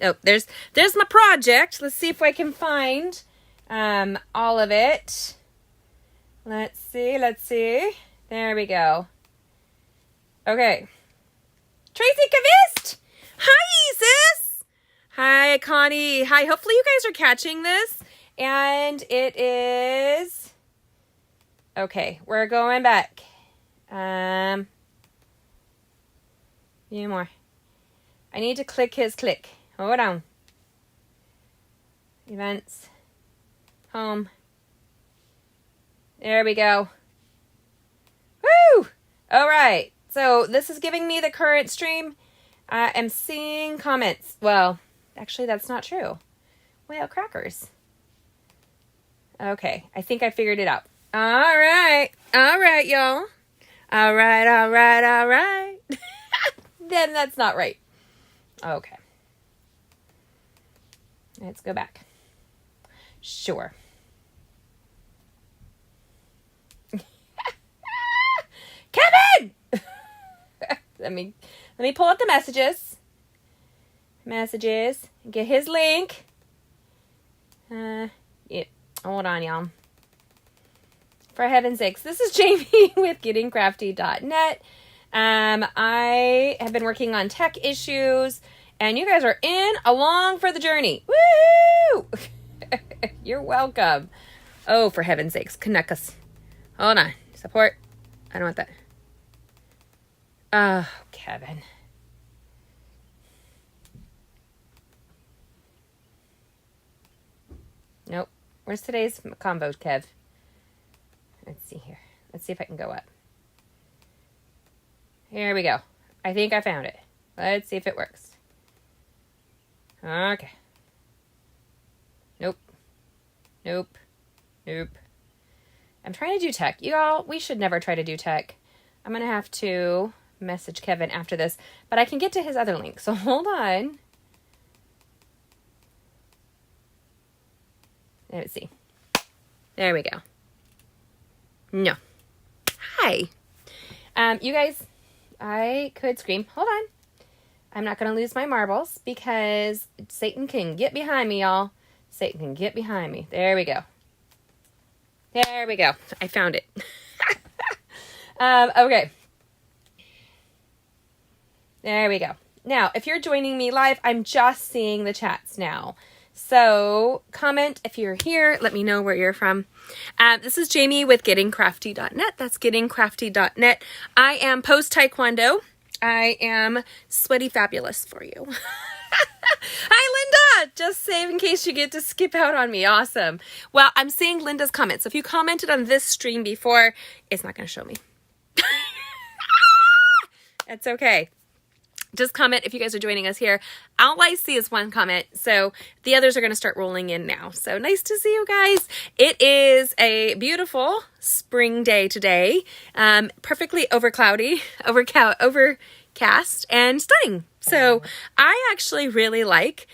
Oh, there's my project. Let's see if I can find all of it. Let's see. There we go. Okay. Tracy Kavist! Hi, sis! Hi, Connie. Hi, hopefully you guys are catching this. And it is... Okay, we're going back. Few more. I need to click his click. Hold on. Events. Home. There we go. Woo! All right. So this is giving me the current stream. I am seeing comments. Well, actually, that's not true. Well, crackers. Okay. I think I figured it out. All right. All right, y'all. All right. Then that's not right. Okay. Let's go back. Sure. Kevin! let me pull up the messages. Get his link. Yeah. Hold on, y'all. For heaven's sakes, this is Jamie with gettingcrafty.net. I have been working on tech issues, and you guys are along for the journey. Woo! You're welcome. Oh, for heaven's sakes, connect us. Hold on. Support. I don't want that. Oh, Kevin. Nope. Where's today's combo, Kev? Let's see here. Let's see if I can go up. Here we go. I think I found it. Let's see if it works. Okay. Nope. I'm trying to do tech. Y'all, we should never try to do tech. I'm going to have to message Kevin after this, but I can get to his other link. So hold on. Let's see. There we go. No. Hi. You guys, I could scream. Hold on. I'm not going to lose my marbles because Satan can get behind me, y'all. Satan can get behind me. There we go. I found it. Okay. There we go. Now, if you're joining me live, I'm just seeing the chats now. So comment if you're here. Let me know where you're from. This is Jamie with gettingcrafty.net. That's gettingcrafty.net. I am post-taekwondo. I am sweaty fabulous for you. Hi, Linda. Just save in case you get to skip out on me. Awesome. Well, I'm seeing Linda's comments. So if you commented on this stream before, it's not going to show me. That's okay. Just comment if you guys are joining us here. All I see is one comment, so the others are going to start rolling in now. So nice to see you guys. It is a beautiful spring day today. Perfectly overcast, and stunning. So I actually really like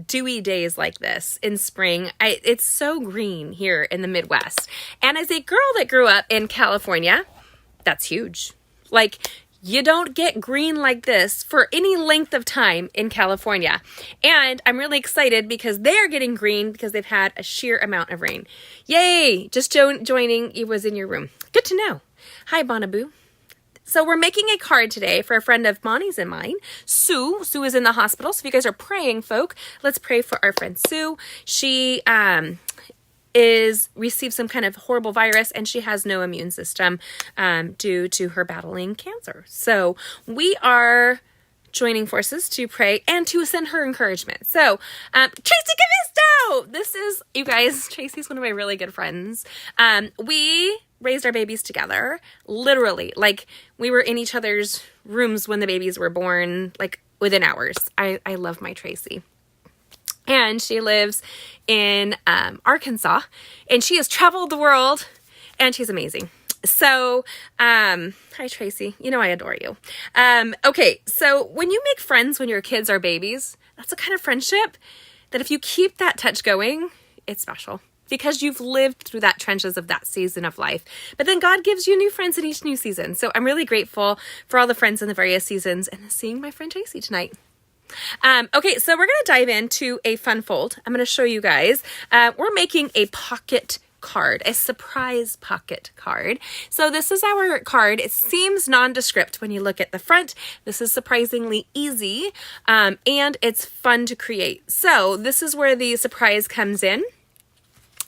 dewy days like this in spring. It's so green here in the Midwest. And as a girl that grew up in California, that's huge. Like, you don't get green like this for any length of time in California. And I'm really excited because they're getting green because they've had a sheer amount of rain. Yay! Just joining, it was in your room. Good to know. Hi, Bonaboo. So we're making a card today for a friend of Bonnie's and mine, Sue. Sue is in the hospital. So if you guys are praying, folk, let's pray for our friend Sue. She received some kind of horrible virus, and she has no immune system due to her battling cancer. So we are joining forces to pray and to send her encouragement. So Tracy Cavisto, this is, you guys, Tracy's one of my really good friends. We raised our babies together, literally. Like, we were in each other's rooms when the babies were born, like within hours. I love my Tracy. And she lives in Arkansas, and she has traveled the world, and she's amazing. So, hi Tracy, you know I adore you. Okay, so when you make friends when your kids are babies, that's the kind of friendship that if you keep that touch going, it's special. Because you've lived through that trenches of that season of life. But then God gives you new friends in each new season. So I'm really grateful for all the friends in the various seasons and seeing my friend Tracy tonight. Okay, so we're going to dive into a fun fold. I'm going to show you guys. We're making a pocket card, a surprise pocket card. So this is our card. It seems nondescript when you look at the front. This is surprisingly easy, and it's fun to create. So this is where the surprise comes in.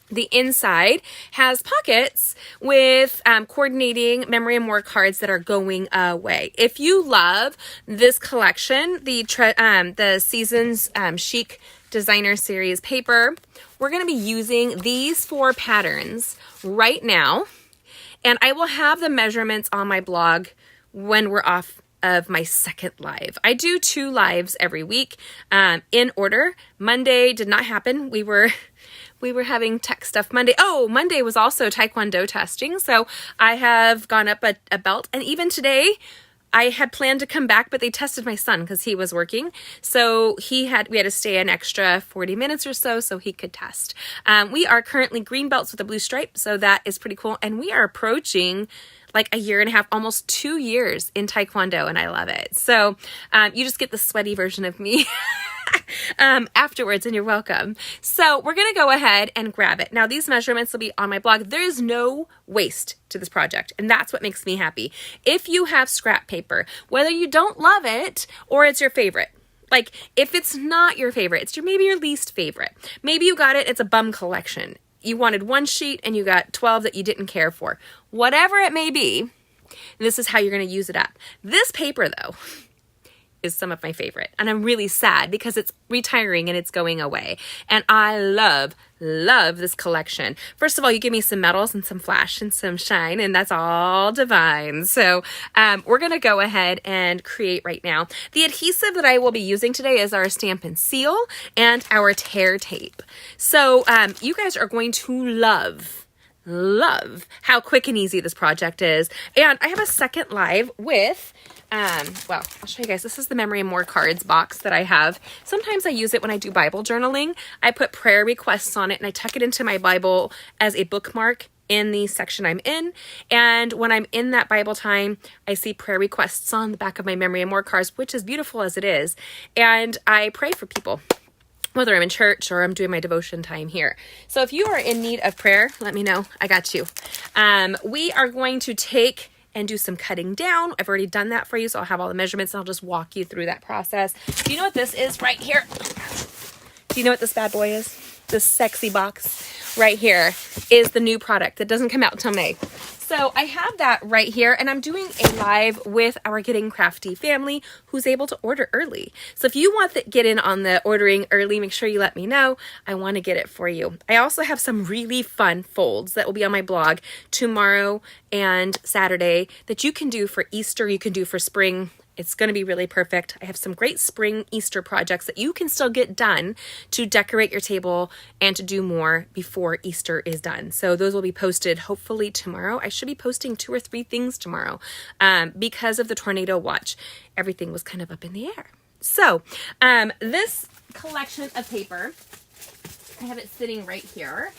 The inside has pockets with coordinating memory and more cards that are going away. If you love this collection, the Seasons Chic Designer Series paper, we're going to be using these 4 patterns right now. And I will have the measurements on my blog when we're off of my second live. I do 2 lives every week in order. Monday did not happen. We were having tech stuff Monday. Oh, Monday was also Taekwondo testing. So I have gone up a belt. And even today, I had planned to come back, but they tested my son because he was working. So we had to stay an extra 40 minutes or so he could test. We are currently green belts with a blue stripe. So that is pretty cool. And we are approaching like a year and a half, almost 2 years in Taekwondo, and I love it. So you just get the sweaty version of me afterwards, and you're welcome. So we're going to go ahead and grab it. Now, these measurements will be on my blog. There is no waste to this project, and that's what makes me happy. If you have scrap paper, whether you don't love it or it's your favorite, like if it's not your favorite, it's maybe your least favorite. Maybe you got it, it's a bum collection. You wanted 1 sheet and you got 12 that you didn't care for. Whatever it may be, this is how you're going to use it up. This paper, though, is some of my favorite. And I'm really sad because it's retiring and it's going away. And I love this collection. First of all, you give me some metals and some flash and some shine, and that's all divine. So we're going to go ahead and create right now. The adhesive that I will be using today is our Stampin' Seal and our tear tape. So you guys are going to love how quick and easy this project is. And I have a second live with well, I'll show you guys. This is the Memory and More cards box that I have. Sometimes I use it when I do Bible journaling. I put prayer requests on it and I tuck it into my Bible as a bookmark in the section I'm in. And when I'm in that Bible time, I see prayer requests on the back of my Memory and More cards, which is beautiful as it is. And I pray for people, whether I'm in church or I'm doing my devotion time here. So if you are in need of prayer, let me know. I got you. We are going to take and do some cutting down. I've already done that for you, so I'll have all the measurements and I'll just walk you through that process. Do you know what this is right here? Do you know what this bad boy is? This sexy box right here is the new product that doesn't come out until May. So I have that right here, and I'm doing a live with our Getting Crafty family who's able to order early. So if you want to get in on the ordering early, make sure you let me know. I want to get it for you. I also have some really fun folds that will be on my blog tomorrow and Saturday that you can do for Easter, you can do for spring. It's going to be really perfect. I have some great spring Easter projects that you can still get done to decorate your table and to do more before Easter is done. So those will be posted hopefully tomorrow. I should be posting 2 or 3 things tomorrow because of the tornado watch. Everything was kind of up in the air. So this collection of paper, I have it sitting right here.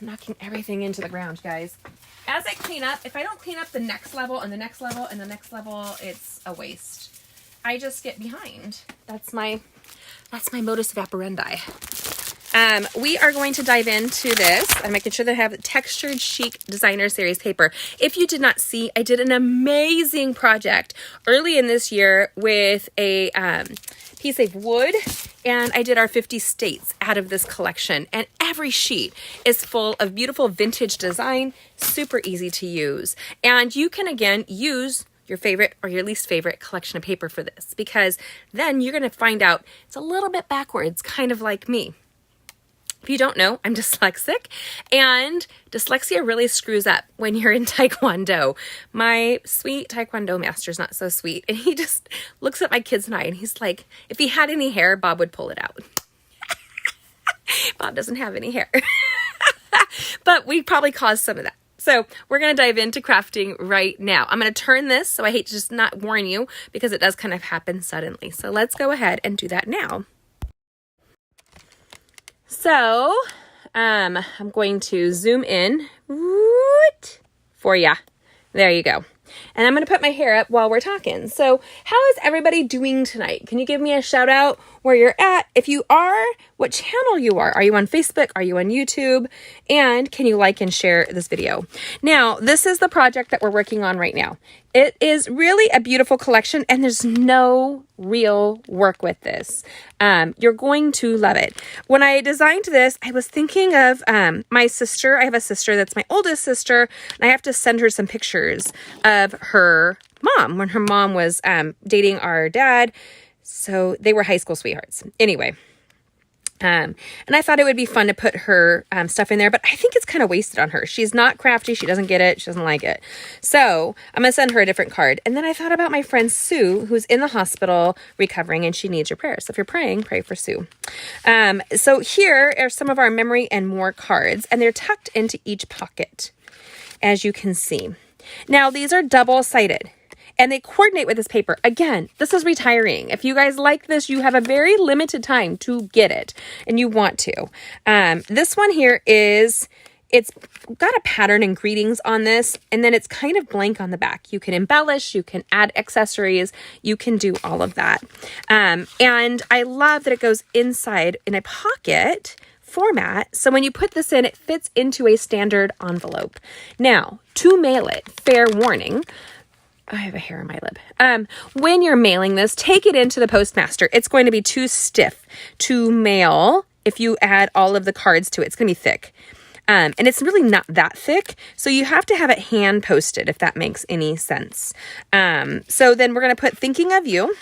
Knocking everything into the ground, guys. As I clean up, if I don't clean up the next level and the next level and the next level, it's a waste. I just get behind. That's my modus operandi. We are going to dive into this. I'm making sure that I have Textured Chic Designer Series paper. If you did not see, I did an amazing project early in this year with a piece of wood, and I did our 50 states out of this collection, and every sheet is full of beautiful vintage design, super easy to use. And you can again use your favorite or your least favorite collection of paper for this, because then you're going to find out it's a little bit backwards, kind of like me. If you don't know, I'm dyslexic, and dyslexia really screws up when you're in Taekwondo. My sweet Taekwondo master's not so sweet, and he just looks at my kids and I, and he's like, if he had any hair, Bob would pull it out. Bob doesn't have any hair. But we probably caused some of that. So we're going to dive into crafting right now. I'm going to turn this, so I hate to just not warn you, because it does kind of happen suddenly. So let's go ahead and do that now. So, I'm going to zoom in for ya. There you go. And I'm going to put my hair up while we're talking. So how is everybody doing tonight? Can you give me a shout out where you're at? If you are, what channel you are? Are you on Facebook? Are you on YouTube? And can you like and share this video? Now, this is the project that we're working on right now. It is really a beautiful collection, and there's no real work with this. You're going to love it. When I designed this, I was thinking of my sister. I have a sister that's my oldest sister, and I have to send her some pictures of her mom when her mom was dating our dad. So they were high school sweethearts. Anyway. And I thought it would be fun to put her stuff in there, but I think it's kind of wasted on her. She's not crafty. She doesn't get it. She doesn't like it. So I'm going to send her a different card. And then I thought about my friend Sue, who's in the hospital recovering, and she needs your prayers. So if you're praying, pray for Sue. So here are some of our memory and more cards, and they're tucked into each pocket, as you can see. Now, these are double-sided. And they coordinate with this paper. Again, this is retiring. If you guys like this, you have a very limited time to get it, and you want to. This one here it's got a pattern and greetings on this, and then it's kind of blank on the back. You can embellish, you can add accessories, you can do all of that. And I love that it goes inside in a pocket format. So when you put this in, it fits into a standard envelope. Now, to mail it, fair warning, I have a hair on my lip. When you're mailing this, take it into the postmaster. It's going to be too stiff to mail if you add all of the cards to it. It's going to be thick. And it's really not that thick. So you have to have it hand posted, if that makes any sense. So then we're going to put thinking of you.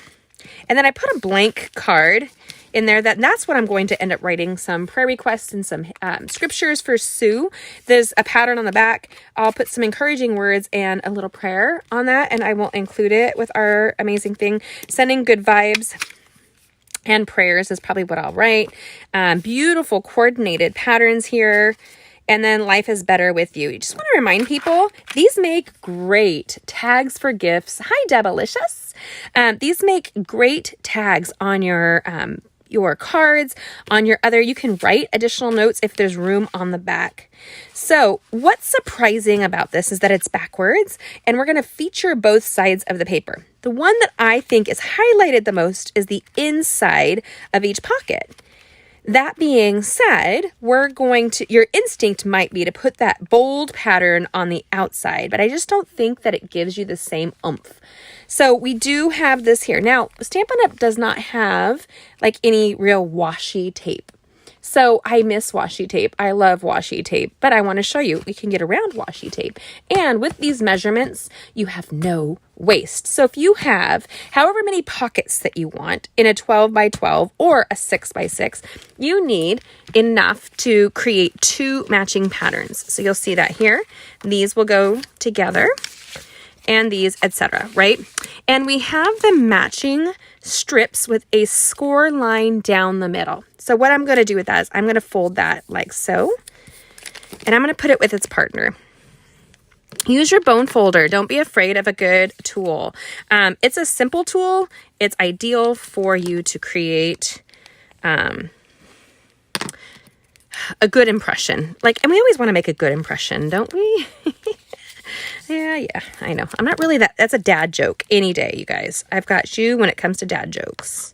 And then I put a blank card in there. That's what I'm going to end up writing some prayer requests and some scriptures for Sue. There's a pattern on the back. I'll put some encouraging words and a little prayer on that, and I will include it with our amazing thing. Sending good vibes and prayers is probably what I'll write. Beautiful coordinated patterns here. And then life is better with you. You just want to remind people, these make great tags for gifts. Hi, Debalicious. These make great tags on your cards, on your other. You can write additional notes if there's room on the back. So what's surprising about this is that it's backwards, and we're going to feature both sides of the paper. The one that I think is highlighted the most is the inside of each pocket. That being said, your instinct might be to put that bold pattern on the outside, but I just don't think that it gives you the same oomph. So we do have this here. Now, Stampin' Up! Does not have like any real washi tape. So I miss washi tape. I love washi tape, but I want to show you we can get around washi tape. And with these measurements, you have no waste. So if you have however many pockets that you want in a 12 by 12 or a 6 by 6, you need enough to create 2 matching patterns. So you'll see that here. These will go together, and these, etc., right? And we have the matching strips with a score line down the middle. So what I'm going to do with that is I'm going to fold that like so, and I'm going to put it with its partner. Use your bone folder. Don't be afraid of a good tool. It's a simple tool. It's ideal for you to create a good impression. And we always want to make a good impression, don't we? Yeah, I know. I'm not really that's a dad joke any day, you guys. I've got you when it comes to dad jokes.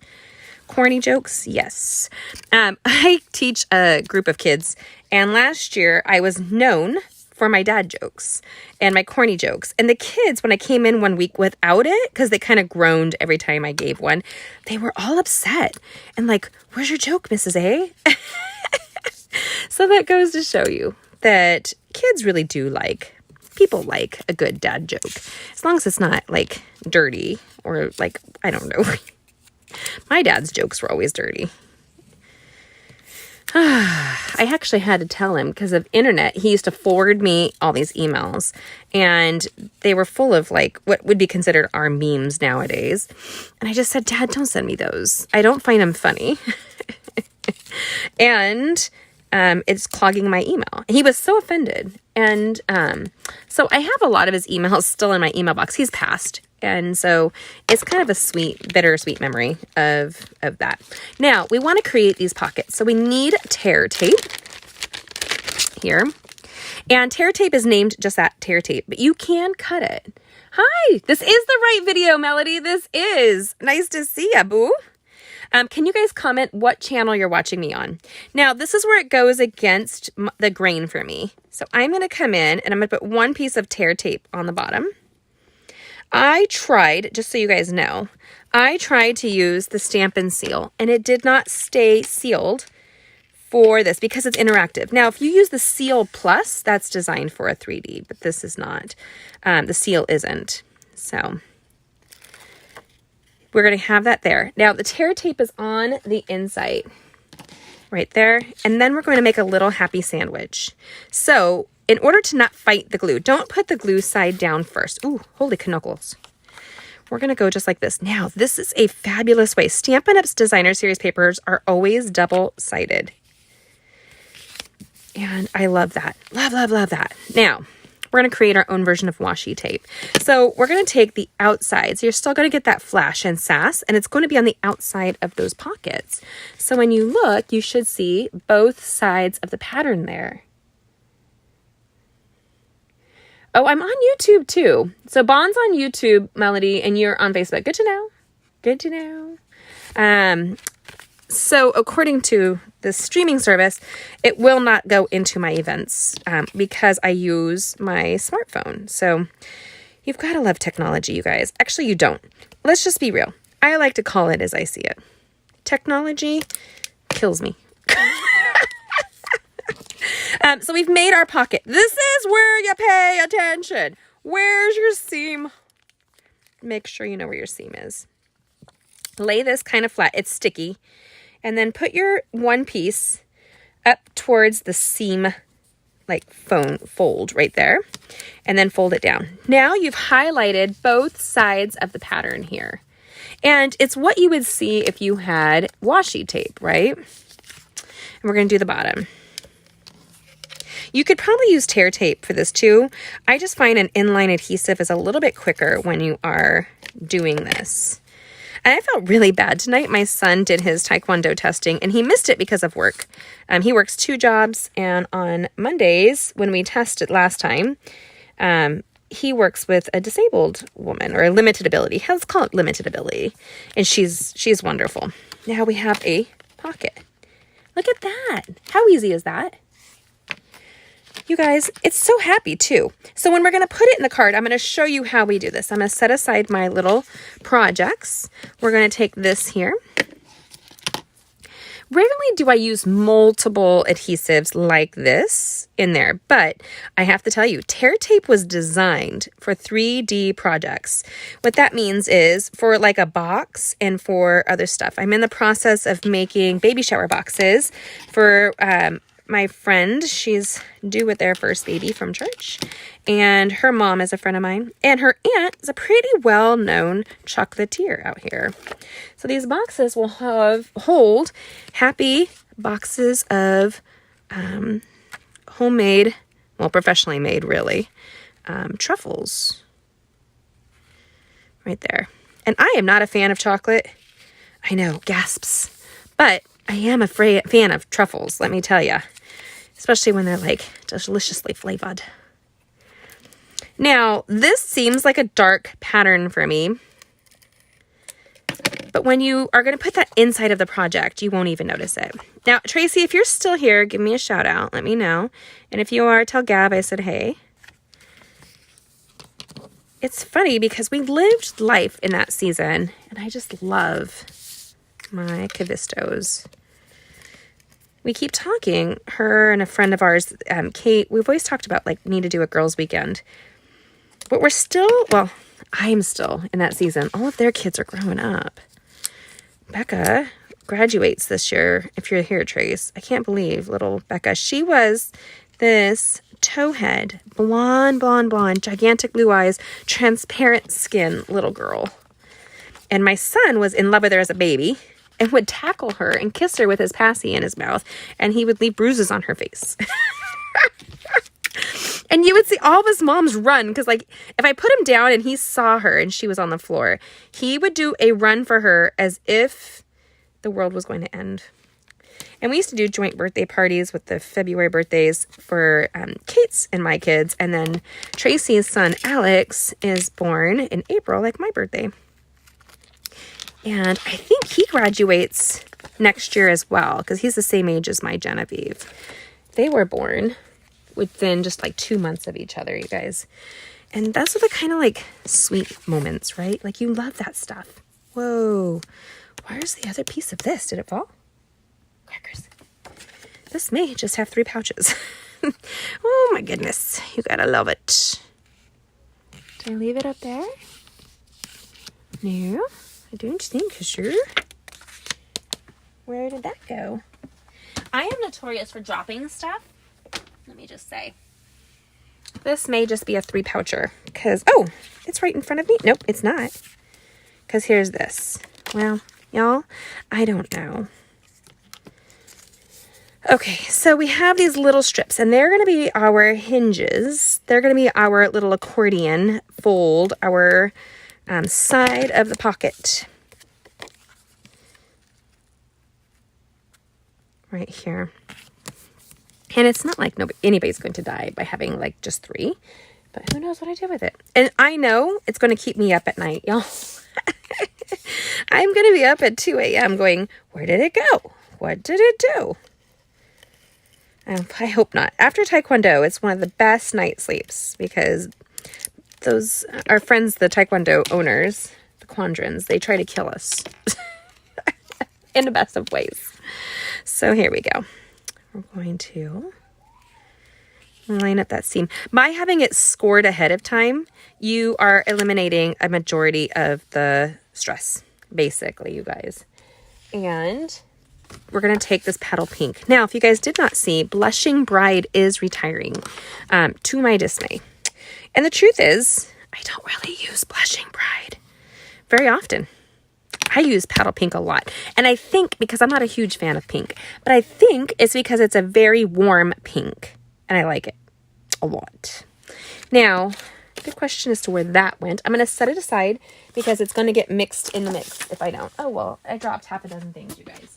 Corny jokes, yes. I teach a group of kids, and last year I was known for my dad jokes and my corny jokes. And the kids, when I came in one week without it, because they kind of groaned every time I gave one, they were all upset and like, where's your joke, Mrs. A? So that goes to show you that kids really do people like a good dad joke, as long as it's not like dirty or like, I don't know. My dad's jokes were always dirty. I actually had to tell him because of internet. He used to forward me all these emails, and they were full of like what would be considered our memes nowadays. And I just said, Dad, don't send me those. I don't find them funny. And it's clogging my email. He was so offended. And so I have a lot of his emails still in my email box. He's passed. And so it's kind of a sweet, bittersweet memory of that. Now, we want to create these pockets. So we need tear tape here. And tear tape is named just that, tear tape. But you can cut it. Hi, this is the right video, Melody. This is. Nice to see ya, boo. Can you guys comment what channel you're watching me on? Now, this is where it goes against the grain for me. So I'm going to come in and I'm going to put one piece of tear tape on the bottom. I tried, just so you guys know, I tried to use the Stampin' Seal and it did not stay sealed for this because it's interactive. Now, if you use the Seal Plus, that's designed for a 3D, but this is not. The seal isn't. So we're going to have that there. Now, the tear tape is on the inside right there. And then we're going to make a little happy sandwich. So in order to not fight the glue, don't put the glue side down first. Ooh, holy knuckles. We're going to go just like this. Now, this is a fabulous way. Stampin' Up's Designer Series papers are always double-sided. And I love that. Love, love, love that. Now, we're going to create our own version of washi tape. So we're going to take the outside. So you're still going to get that flash and sass, and it's going to be on the outside of those pockets. So when you look, you should see both sides of the pattern there. Oh, I'm on YouTube too. So Bon's on YouTube, Melody, and you're on Facebook. Good to know. Good to know. So according to the streaming service, it will not go into my events because I use my smartphone. So you've got to love technology, you guys. Actually, you don't. Let's just be real. I like to call it as I see it. Technology kills me. So we've made our pocket. This is where you pay attention. Where's your seam? Make sure you know where your seam is. Lay this kind of flat. It's sticky. And then put your one piece up towards the seam, like fold right there. And then fold it down. Now you've highlighted both sides of the pattern here. And it's what you would see if you had washi tape, right? And we're going to do the bottom. You could probably use tear tape for this too. I just find an inline adhesive is a little bit quicker when you are doing this. And I felt really bad tonight. My son did his Taekwondo testing and he missed it because of work. He works 2 jobs, and on Mondays when we tested last time, he works with a disabled woman or a limited ability. Let's call it limited ability. And she's wonderful. Now we have a pocket. Look at that. How easy is that? You guys, it's so happy too. So when we're going to put it in the card, I'm going to show you how we do this. I'm going to set aside my little projects. We're going to take this here. Rarely do I use multiple adhesives like this in there, but I have to tell you, tear tape was designed for 3D projects. What that means is for like a box and for other stuff. I'm in the process of making baby shower boxes for my friend. She's due with their first baby from church, and her mom is a friend of mine, and her aunt is a pretty well-known chocolatier out here. So these boxes will hold happy boxes of homemade, well, professionally made, really, truffles. Right there. And I am not a fan of chocolate. I know, gasps. But I am a fan of truffles, let me tell you. Especially when they're like deliciously flavored. Now, this seems like a dark pattern for me. But when you are going to put that inside of the project, you won't even notice it. Now, Tracy, if you're still here, give me a shout out. Let me know. And if you are, tell Gab I said hey. It's funny because we lived life in that season. And I just love my Cavistos. We keep talking, her and a friend of ours, Kate, we've always talked about like need to do a girls' weekend. But we're still, well, I'm still in that season. All of their kids are growing up. Becca graduates this year, if you're here, Trace. I can't believe little Becca. She was this towhead, blonde, gigantic blue eyes, transparent skin little girl. And my son was in love with her as a baby and would tackle her and kiss her with his passy in his mouth, and he would leave bruises on her face. And you would see all of his moms run, because like if I put him down and he saw her and she was on the floor, he would do a run for her as if the world was going to end. And we used to do joint birthday parties with the February birthdays for Kate's and my kids. And then Tracy's son, Alex, is born in April, like my birthday. And I think he graduates next year as well, because he's the same age as my Genevieve. They were born within just like 2 months of each other, you guys. And those are the kind of like sweet moments, right? Like you love that stuff. Whoa. Where's the other piece of this? Did it fall? Crackers. This may just have 3 pouches. Oh my goodness. You gotta love it. Did I leave it up there? No, I don't think so. Where did that go? I am notorious for dropping stuff. Let me just say. This may just be a 3 poucher because, oh, it's right in front of me. Nope, it's not. Because here's this. Well, y'all, I don't know. Okay, so we have these little strips, and they're going to be our hinges. They're going to be our little accordion fold, our side of the pocket. Right here. And it's not like anybody's going to die by having like just 3, but who knows what I do with it. And I know it's going to keep me up at night, y'all. I'm going to be up at 2 a.m. going, where did it go? What did it do? I hope not. After Taekwondo, it's one of the best night sleeps because those, our friends, the Taekwondo owners, the Quandrans, they try to kill us in the best of ways. So here we go. We're going to line up that seam. By having it scored ahead of time, you are eliminating a majority of the stress, basically, you guys. And we're going to take this petal pink. Now, if you guys did not see, Blushing Bride is retiring, to my dismay. And the truth is, I don't really use Blushing Bride very often. I use petal pink a lot. And I think, because I'm not a huge fan of pink, but I think it's because it's a very warm pink. And I like it a lot. Now, good question as to where that went. I'm going to set it aside because it's going to get mixed in the mix if I don't. Oh, well, I dropped half a dozen things, you guys.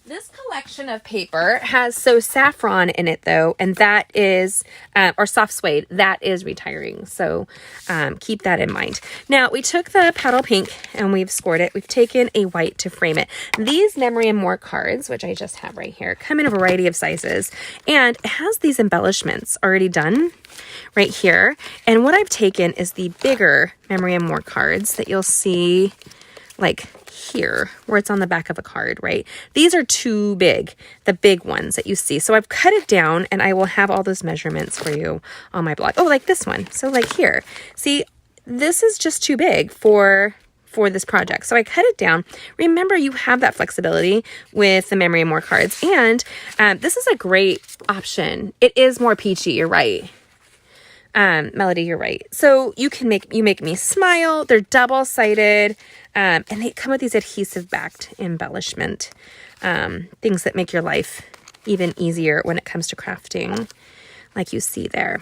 This collection of paper has saffron in it though, and that is, or soft suede, that is retiring. So keep that in mind. Now we took the petal pink and we've scored it. We've taken a white to frame it. These Memory and More cards, which I just have right here, come in a variety of sizes, and it has these embellishments already done right here. And what I've taken is the bigger Memory and More cards that you'll see like here where it's on the back of a card, right? These are too big, the big ones that you see. So I've cut it down and I will have all those measurements for you on my blog. Oh, like this one. So like here, see, this is just too big for this project. So I cut it down. Remember, you have that flexibility with the Memory and More cards. And this is a great option. It is more peachy, you're right. Melody, you're right. So you make me smile. They're double-sided, and they come with these adhesive-backed embellishment, things that make your life even easier when it comes to crafting, like you see there.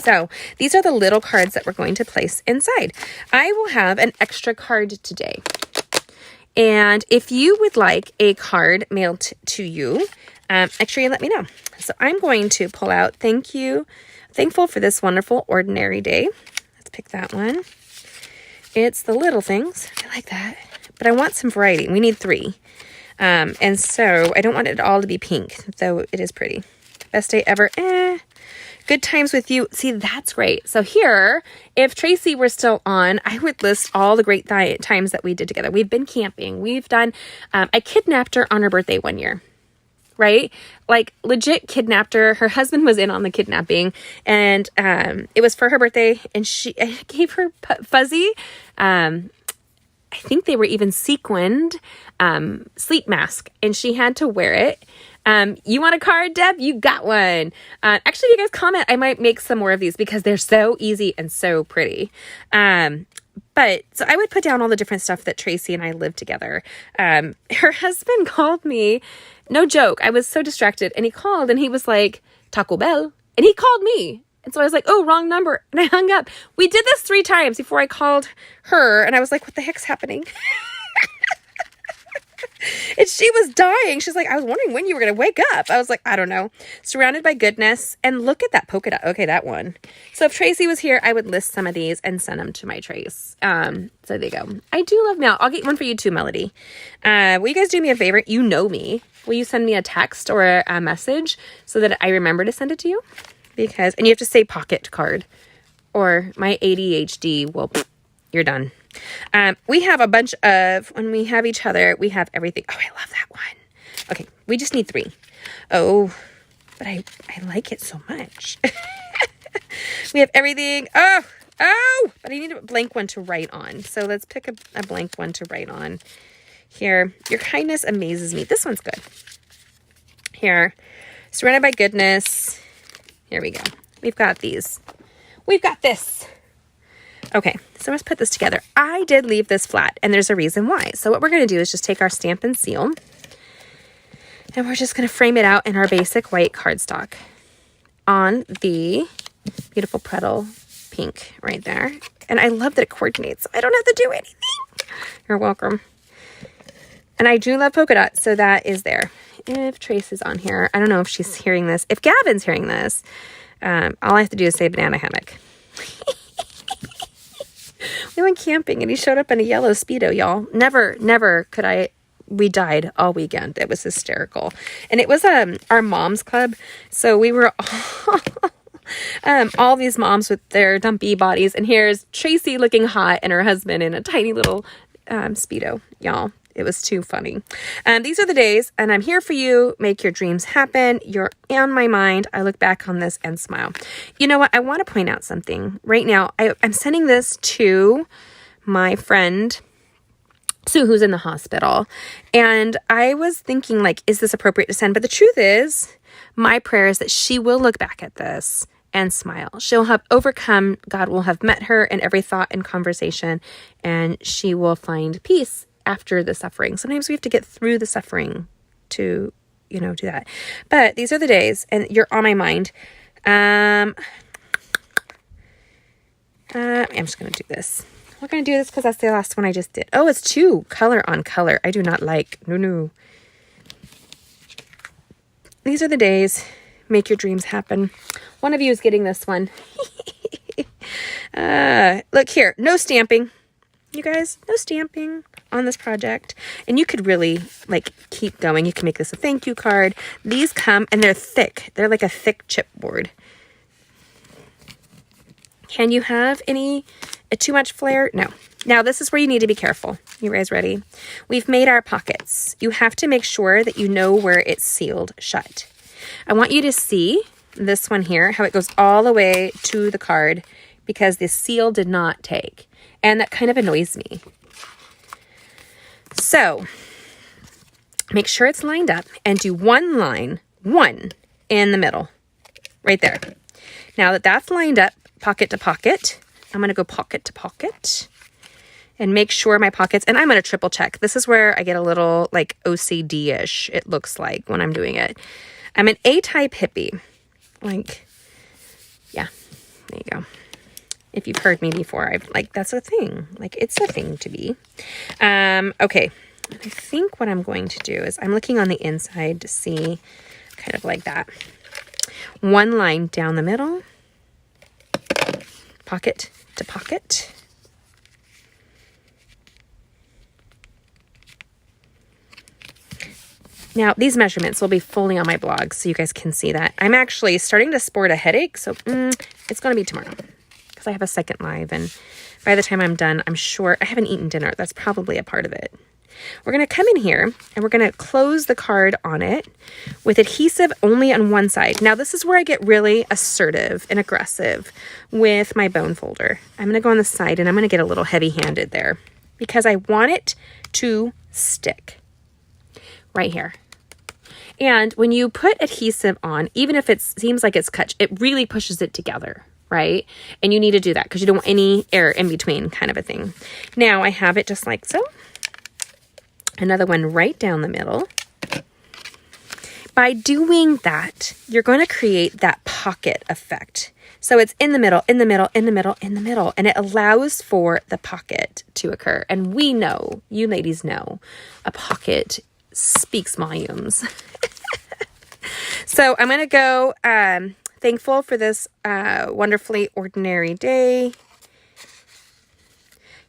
So these are the little cards that we're going to place inside. I will have an extra card today. And if you would like a card mailed to you, make sure you let me know. So I'm going to pull out Thankful for this wonderful ordinary day. Let's pick that one. It's the little things. I like that. But I want some variety. We need 3. And so I don't want it all to be pink, though it is pretty. Best day ever. Good times with you. See, that's great. So here, if Tracy were still on, I would list all the great times that we did together. We've been camping. We've done, I kidnapped her on her birthday one year. Right? Like legit kidnapped her. Her husband was in on the kidnapping, and it was for her birthday, and I gave her fuzzy, I think they were even sequined, sleep mask, and she had to wear it. You want a card, Deb? You got one. Actually, if you guys comment, I might make some more of these because they're so easy and so pretty. But so I would put down all the different stuff that Tracy and I lived together. Her husband called me. No joke. I was so distracted. And he called and he was like, Taco Bell. And he called me. And so I was like, oh, wrong number. And I hung up. We did this 3 times before I called her. And I was like, what the heck's happening? And she was dying. She's like, I was wondering when you were going to wake up. I was like, I don't know. Surrounded by goodness. And look at that polka dot. Okay, that one. So if Tracy was here, I would list some of these and send them to my Trace. So there you go. I do love mail. I'll get one for you too, Melody. Will you guys do me a favor? You know me. Will you send me a text or a message so that I remember to send it to you? And you have to say pocket card or my ADHD will, you're done. We have a bunch of, when we have each other, we have everything. Oh, I love that one. Okay, we just need 3. Oh, but I like it so much. We have everything. Oh, but I need a blank one to write on. So let's pick a blank one to write on. Here, your kindness amazes me. This one's good. Here, surrounded by goodness. Here we go. We've got these. We've got this. Okay, so let's put this together. I did leave this flat, and there's a reason why. So what we're going to do is just take our Stampin' Seal, and we're just going to frame it out in our basic white cardstock on the beautiful Prettle pink right there. And I love that it coordinates. I don't have to do anything. You're welcome. And I do love polka dots, so that is there. If Trace is on here, I don't know if she's hearing this. If Gavin's hearing this, all I have to do is say banana hammock. We went camping and he showed up in a yellow Speedo, y'all. Never could we died all weekend. It was hysterical. And it was our mom's club. So we were all these moms with their dumpy bodies. And here's Tracy looking hot and her husband in a tiny little Speedo, y'all. It was too funny. These are the days, and I'm here for you. Make your dreams happen. You're on my mind. I look back on this and smile. You know what? I want to point out something. Right now, I'm sending this to my friend, Sue, who's in the hospital. And I was thinking, like, is this appropriate to send? But the truth is, my prayer is that she will look back at this and smile. She'll have overcome. God will have met her in every thought and conversation, and she will find peace after the suffering. Sometimes we have to get through the suffering to, do that. But these are the days, and you're on my mind. I'm just going to do this. We're going to do this because that's the last one I just did. Oh, it's 2 color on color. I do not like. No. These are the days. Make your dreams happen. One of you is getting this one. Look here. No stamping. You guys, no stamping on this project. And you could really, keep going. You can make this a thank you card. These come, and they're thick. They're like a thick chipboard. Can you have too much flair? No. Now, this is where you need to be careful. You guys ready? We've made our pockets. You have to make sure that you know where it's sealed shut. I want you to see this one here, how it goes all the way to the card because the seal did not take. And that kind of annoys me. So make sure it's lined up and do one line, in the middle, right there. Now that that's lined up, pocket to pocket, I'm going to go pocket to pocket and make sure my pockets, and I'm going to triple check. This is where I get a little OCD-ish, it looks like when I'm doing it. I'm an A-type hippie. Yeah, there you go. If you've heard me before, that's a thing. It's a thing to be. Okay. I think what I'm going to do is I'm looking on the inside to see kind of like that. One line down the middle. Pocket to pocket. Now, these measurements will be fully on my blog so you guys can see that. I'm actually starting to sport a headache, so it's going to be tomorrow. Because I have a second live, and by the time I'm done, I'm sure I haven't eaten dinner. That's probably a part of it. We're going to come in here, and we're going to close the card on it with adhesive only on one side. Now, this is where I get really assertive and aggressive with my bone folder. I'm going to go on the side, and I'm going to get a little heavy-handed there because I want it to stick right here. And when you put adhesive on, even if it seems like it's cut, it really pushes it together. Right? And you need to do that because you don't want any air in between kind of a thing. Now I have it just like so. Another one right down the middle. By doing that, you're going to create that pocket effect. So it's in the middle, in the middle, in the middle, in the middle, and it allows for the pocket to occur. And we know, you ladies know, a pocket speaks volumes. So I'm going to go thankful for this wonderfully ordinary day.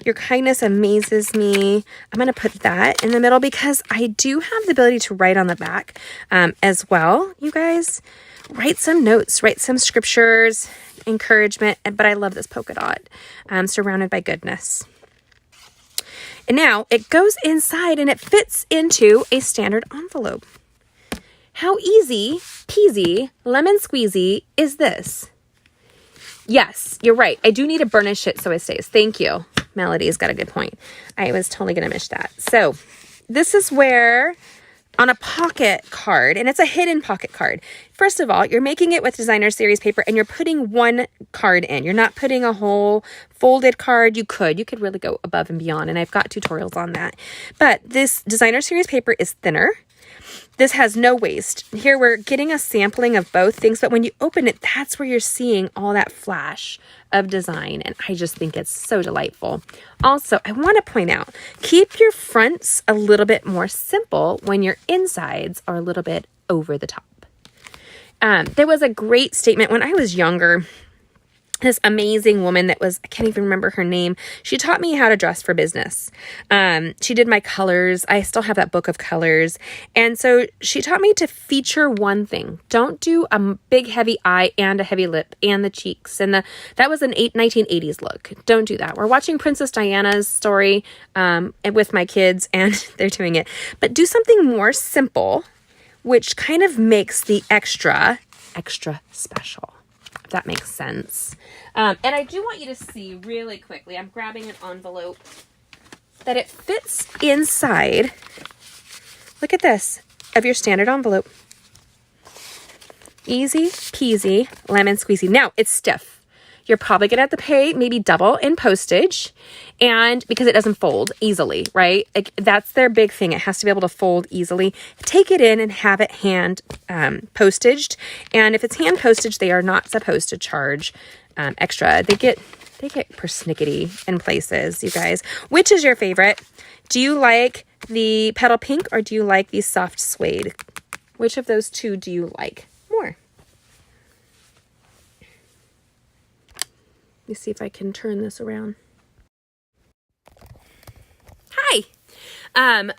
Your kindness amazes me. I'm going to put that in the middle because I do have the ability to write on the back as well. You guys, write some notes, write some scriptures, encouragement. But I love this polka dot. Surrounded by goodness. And now it goes inside and it fits into a standard envelope. How easy peasy, lemon squeezy is this? Yes, you're right. I do need to burnish it so it stays. Thank you. Melody's got a good point. I was totally going to miss that. So this is where on a pocket card, and it's a hidden pocket card. First of all, you're making it with designer series paper and you're putting one card in. You're not putting a whole folded card. You could really go above and beyond, and I've got tutorials on that. But this designer series paper is thinner. This has no waste. Here we're getting a sampling of both things, but when you open it, that's where you're seeing all that flash of design, and I just think it's so delightful. Also, I want to point out, keep your fronts a little bit more simple when your insides are a little bit over the top. There was a great statement when I was younger. This amazing woman that was, I can't even remember her name. She taught me how to dress for business. She did my colors. I still have that book of colors. And so she taught me to feature one thing. Don't do a big heavy eye and a heavy lip and the cheeks. And that was an 1980s look. Don't do that. We're watching Princess Diana's story with my kids and they're doing it. But do something more simple, which kind of makes the extra special. That makes sense. And I do want you to see really quickly, I'm grabbing an envelope, that it fits inside, look at this, of your standard envelope. Easy peasy, lemon squeezy. Now, it's stiff. You're probably going to have to pay maybe double in postage, and because it doesn't fold easily, right? Like, that's their big thing. It has to be able to fold easily. Take it in and have it hand postaged. And if it's hand postage, they are not supposed to charge extra. They get persnickety in places, you guys. Which is your favorite? Do you like the petal pink or do you like the soft suede? Which of those two do you like more? Let me see if I can turn this around. Hi.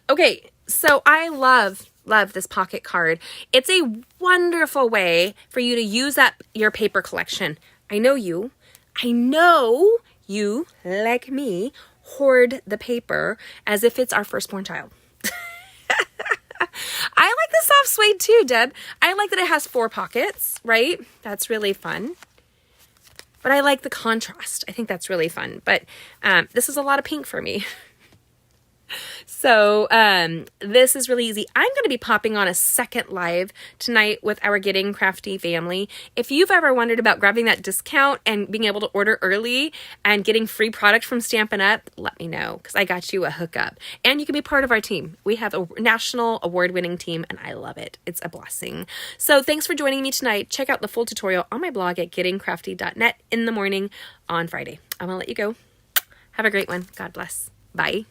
Okay, so I love this pocket card. It's a wonderful way for you to use up your paper collection. I know you, like me, hoard the paper as if it's our firstborn child. I like the soft suede too, Deb. I like that it has 4 pockets, right? That's really fun. But I like the contrast. I think that's really fun. But this is a lot of pink for me. So this is really easy. I'm going to be popping on a second live tonight with our Getting Crafty family. If you've ever wondered about grabbing that discount and being able to order early and getting free product from Stampin Up, let me know because I got you a hookup. And you can be part of our team. We have a national award-winning team and I love it. It's a blessing. So thanks for joining me tonight. Check out the full tutorial on my blog at gettingcrafty.net in the morning on Friday. I'm going to let you go. Have a great one. God bless. Bye.